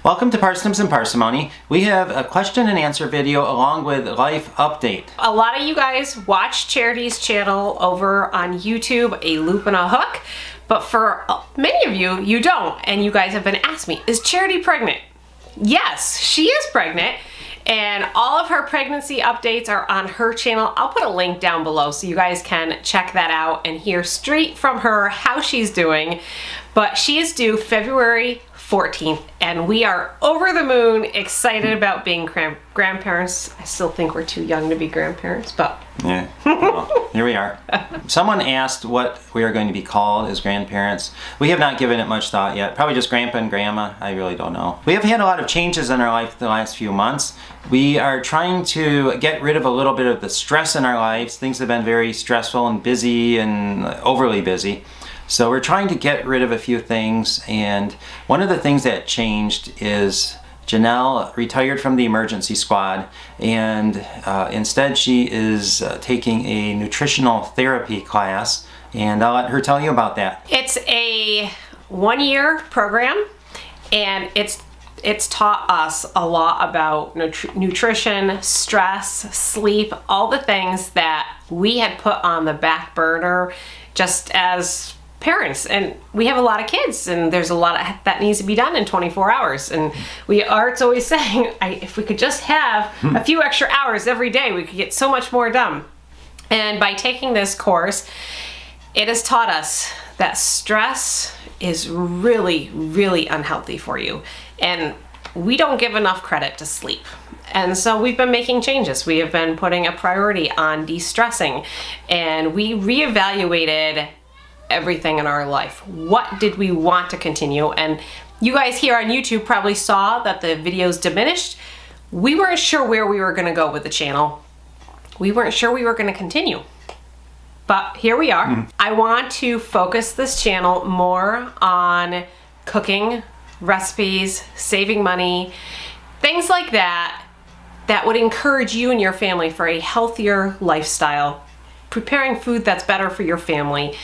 Welcome to Parsnips and Parsimony. We have a question and answer video along with life update. A lot of you guys watch Charity's channel over on YouTube, A Loop and a Hook, but for many of you, you don't. And you guys have been asking me, is Charity pregnant? Yes, she is pregnant. And all of her pregnancy updates are on her channel. I'll put a link down below so you guys can check that out and hear straight from her how she's doing. But she is due February 14th, and we are over the moon excited about being grandparents. I still think we're too young to be grandparents, but yeah, well, here we are. Someone asked what we are going to be called as grandparents. We have not given it much thought yet. Probably just grandpa and grandma. I really don't know. We have had a lot of changes in our life the last few months. We are trying to get rid of a little bit of the stress in our lives. Things have been very stressful and busy and overly busy. So we're trying to get rid of a few things, and one of the things that changed is Janelle retired from the emergency squad, and instead she is taking a nutritional therapy class, and I'll let her tell you about that. It's a one-year program, and it's taught us a lot about nutrition, stress, sleep, all the things that we had put on the back burner just as parents. And we have a lot of kids, and there's a lot that needs to be done in 24 hours. And Art's always saying, if we could just have a few extra hours every day, we could get so much more done. And by taking this course, it has taught us that stress is really, really unhealthy for you. And we don't give enough credit to sleep. And so we've been making changes. We have been putting a priority on de-stressing, and we reevaluated everything in our life. What did we want to continue? And you guys here on YouTube probably saw that the videos diminished. We weren't sure where we were going to go with the channel. We weren't sure we were going to continue. But here we are. I want to focus this channel more on cooking, recipes, saving money, things like that would encourage you and your family for a healthier lifestyle, preparing food that's better for your family.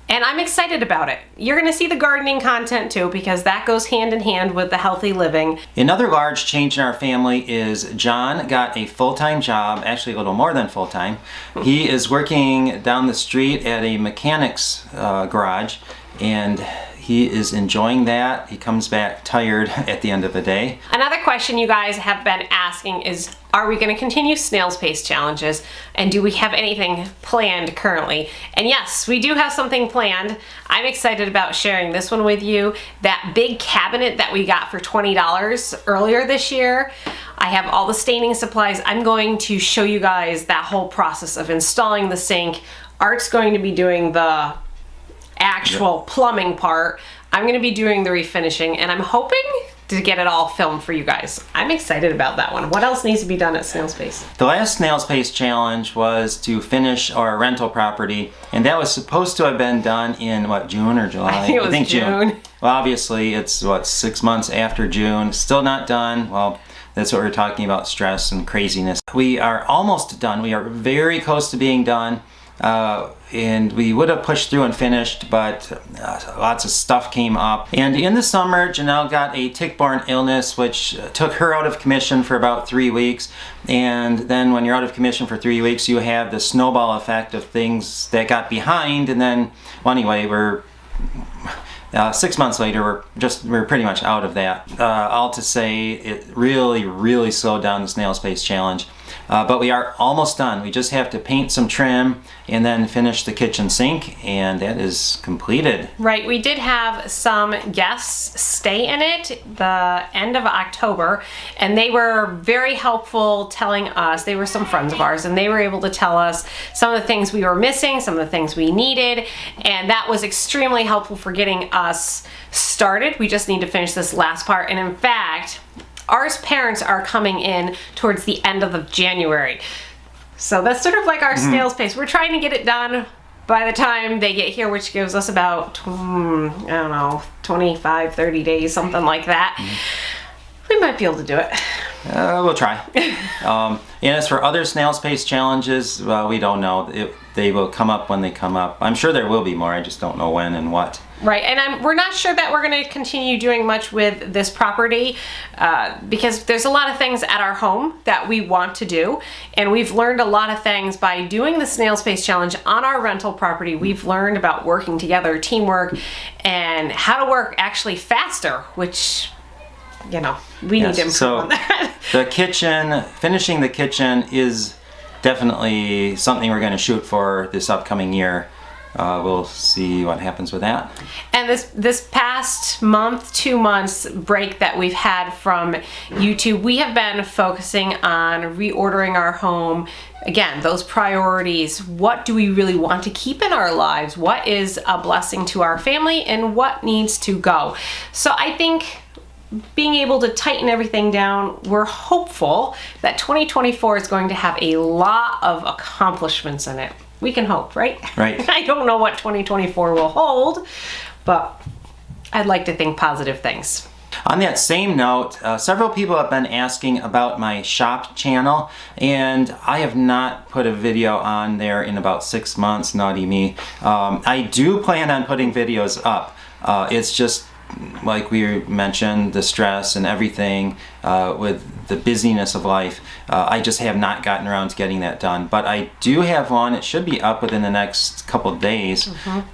And I'm excited about it. You're gonna see the gardening content too, because that goes hand in hand with the healthy living. Another large change in our family is John got a full-time job, actually a little more than full-time. He is working down the street at a mechanic's garage, and he is enjoying that. He comes back tired at the end of the day. Another question you guys have been asking is, are we gonna continue Snail's Pace challenges? And do we have anything planned currently? And yes, we do have something planned. I'm excited about sharing this one with you. That big cabinet that we got for $20 earlier this year, I have all the staining supplies. I'm going to show you guys that whole process of installing the sink. Art's going to be doing the actual plumbing part. I'm going to be doing the refinishing, and I'm hoping to get it all filmed for you guys. I'm excited about that one. What else needs to be done at Snail's Pace? The last Snail's Pace challenge was to finish our rental property, and that was supposed to have been done in what, June or July? I think it was June. Well, obviously it's what, 6 months after June, still not done. Well, that's what we're talking about, stress and craziness. We are almost done. We are very close to being done. And we would have pushed through and finished, but lots of stuff came up. And in the summer, Janelle got a tick-borne illness, which took her out of commission for about 3 weeks. And then when you're out of commission for 3 weeks, you have the snowball effect of things that got behind. And then, well, anyway, we're 6 months later, we're pretty much out of that. All to say, it really, really slowed down the Snail's Pace challenge. But we are almost done. We just have to paint some trim and then finish the kitchen sink, and that is completed. Right, we did have some guests stay in it the end of October, and they were very helpful telling us, they were some friends of ours, and they were able to tell us some of the things we were missing, some of the things we needed, and that was extremely helpful for getting us started. We just need to finish this last part, and in fact, Art's parents are coming in towards the end of January. So that's sort of like our Snail's Pace. We're trying to get it done by the time they get here, which gives us about, I don't know, 25, 30 days, something like that. We might be able to do it. We'll try. And as for other snail space challenges, well, we don't know. They will come up when they come up. I'm sure there will be more. I just don't know when and what. Right, and we're not sure that we're going to continue doing much with this property because there's a lot of things at our home that we want to do, and we've learned a lot of things by doing the Snail Space Challenge on our rental property. We've learned about working together, teamwork, and how to work actually faster, which, you know, we need to improve on that. The kitchen, finishing the kitchen is definitely something we're going to shoot for this upcoming year. We'll see what happens with that. And this past month, 2 months break that we've had from YouTube, we have been focusing on reordering our home. Again, those priorities. What do we really want to keep in our lives? What is a blessing to our family and what needs to go? So I think being able to tighten everything down, we're hopeful that 2024 is going to have a lot of accomplishments in it. We can hope, right? Right. I don't know what 2024 will hold, but I'd like to think positive things. On that same note, several people have been asking about my shop channel, and I have not put a video on there in about 6 months, naughty me. I do plan on putting videos up. It's just, like we mentioned, the stress and everything with the busyness of life. I just have not gotten around to getting that done. But I do have one. It should be up within the next couple of days.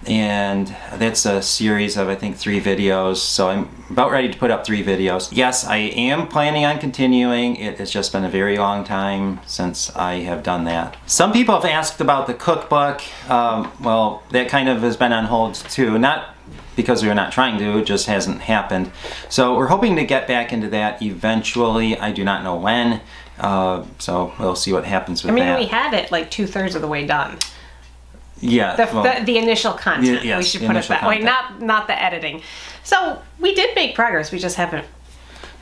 And that's a series of, I think, 3 videos. So I'm about ready to put up 3 videos. Yes, I am planning on continuing. It has just been a very long time since I have done that. Some people have asked about the cookbook. Well, that kind of has been on hold too. Not because we're not trying to, it just hasn't happened. So we're hoping to get back into that eventually. I do not know when. So we'll see what happens with that. I mean, we had it like 2/3 of the way done. Yeah. The initial content, yes, we should put it that way, not the editing. So we did make progress, we just haven't.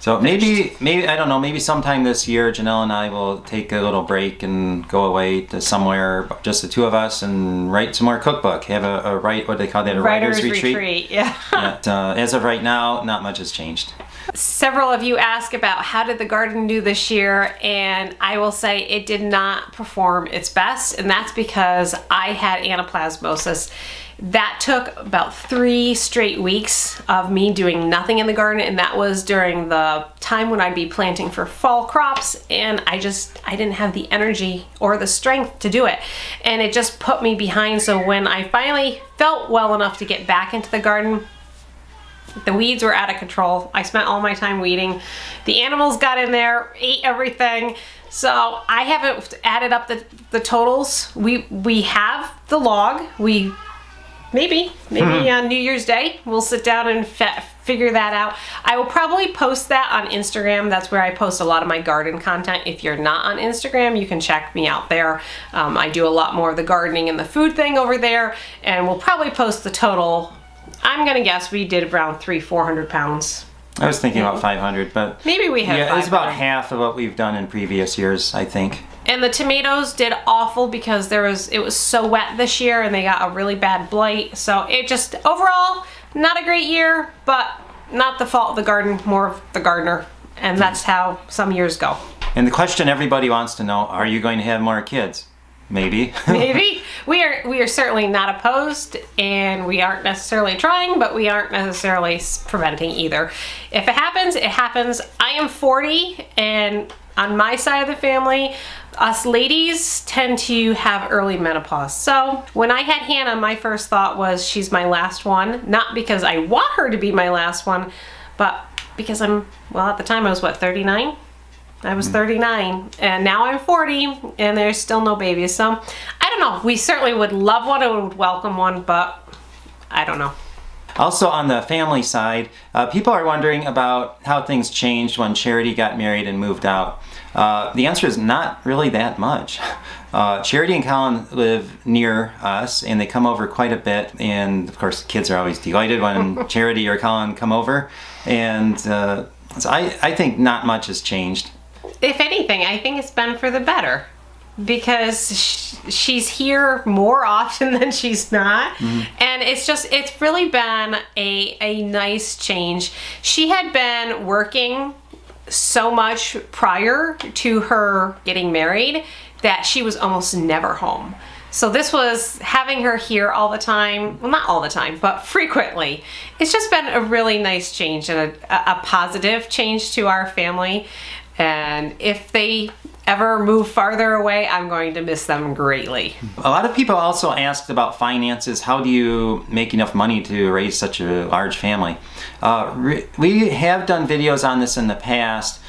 So maybe I don't know, maybe sometime this year Janelle and I will take a little break and go away to somewhere, just the 2 of us, and write some more cookbook. Have a what do they call that, a writer's retreat? Yeah. But, as of right now, not much has changed. Several of you ask about how did the garden do this year, and I will say it did not perform its best, and that's because I had anaplasmosis. That took about 3 straight weeks of me doing nothing in the garden, and that was during the time when I'd be planting for fall crops, and I didn't have the energy or the strength to do it, and it just put me behind. So when I finally felt well enough to get back into the garden, the weeds were out of control. I spent all my time weeding. The animals got in there, ate everything. So I haven't added up the totals. We have the log. Maybe on New Year's Day, we'll sit down and figure that out. I will probably post that on Instagram. That's where I post a lot of my garden content. If you're not on Instagram, you can check me out there. I do a lot more of the gardening and the food thing over there, and we'll probably post the total. I'm gonna guess we did around 300-400 pounds. I was thinking about 500, but maybe we have. Yeah, it's about half of what we've done in previous years, I think. And the tomatoes did awful because it was so wet this year, and they got a really bad blight. So it just, overall, not a great year, but not the fault of the garden, more of the gardener. And that's how some years go. And the question everybody wants to know, are you going to have more kids? Maybe. Maybe. We are certainly not opposed, and we aren't necessarily trying, but we aren't necessarily preventing either. If it happens, it happens. I am 40, and on my side of the family, us ladies tend to have early menopause. So when I had Hannah, my first thought was she's my last one. Not because I want her to be my last one, but because at the time I was 39? I was 39, and now I'm 40, and there's still no babies. So I don't know. We certainly would love one and would welcome one, but I don't know. Also on the family side, people are wondering about how things changed when Charity got married and moved out. The answer is not really that much. Charity and Colin live near us, and they come over quite a bit, and of course the kids are always delighted when Charity or Colin come over, and so I think not much has changed. If anything, I think it's been for the better, because she's here more often than she's not. And it's really been a nice change. She had been working so much prior to her getting married that she was almost never home. So this was having her here all the time, well, not all the time, but frequently. It's just been a really nice change and a positive change to our family. And if they ever move farther away, I'm going to miss them greatly. A lot of people also asked about finances. How do you make enough money to raise such a large family? We have done videos on this in the past,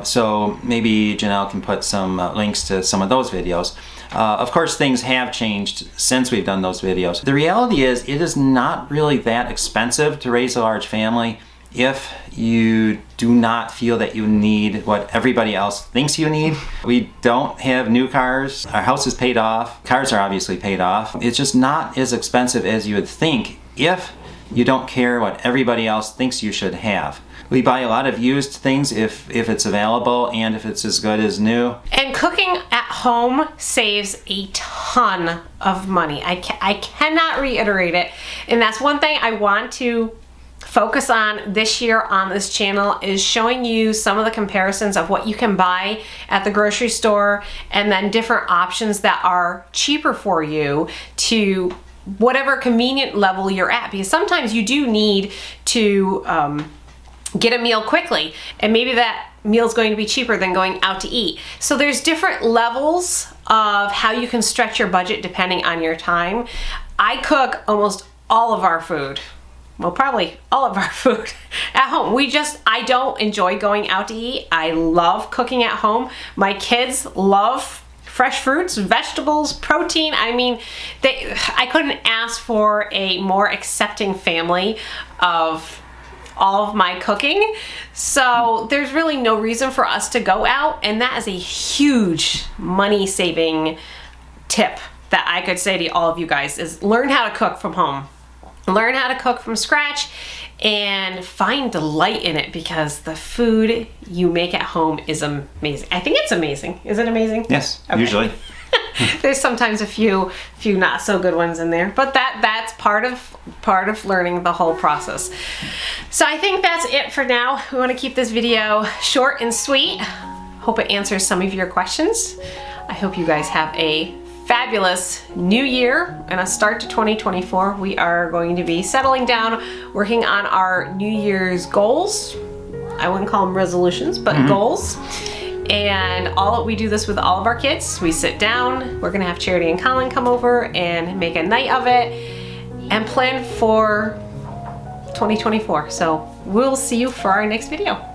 so maybe Janelle can put some links to some of those videos. Of course, things have changed since we've done those videos. The reality is, it is not really that expensive to raise a large family if you do not feel that you need what everybody else thinks you need. We don't have new cars. Our house is paid off. Cars are obviously paid off. It's just not as expensive as you would think if you don't care what everybody else thinks you should have. We buy a lot of used things if it's available and if it's as good as new. And cooking at home saves a ton of money. I cannot reiterate it. And that's one thing I want to focus on this year on this channel, is showing you some of the comparisons of what you can buy at the grocery store and then different options that are cheaper for you to whatever convenient level you're at. Because sometimes you do need to get a meal quickly, and maybe that meal is going to be cheaper than going out to eat. So there's different levels of how you can stretch your budget depending on your time. I cook almost all of our food. Well, probably all of our food at home. I don't enjoy going out to eat. I love cooking at home. My kids love fresh fruits, vegetables, protein. I mean, I couldn't ask for a more accepting family of all of my cooking. So there's really no reason for us to go out, and that is a huge money saving tip that I could say to all of you guys, is learn how to cook from home. Learn how to cook from scratch and find delight in it, because the food you make at home is amazing. I think it's amazing. Is it amazing? Yes, okay. Usually. There's sometimes a few not so good ones in there, but that's part of learning the whole process. So I think that's it for now. We want to keep this video short and sweet. Hope it answers some of your questions. I hope you guys have a fabulous new year and a start to 2024. We are going to be settling down, working on our New Year's goals. I wouldn't call them resolutions, but goals. And we do this with all of our kids. We sit down, we're gonna have Charity and Colin come over and make a night of it and plan for 2024. So we'll see you for our next video.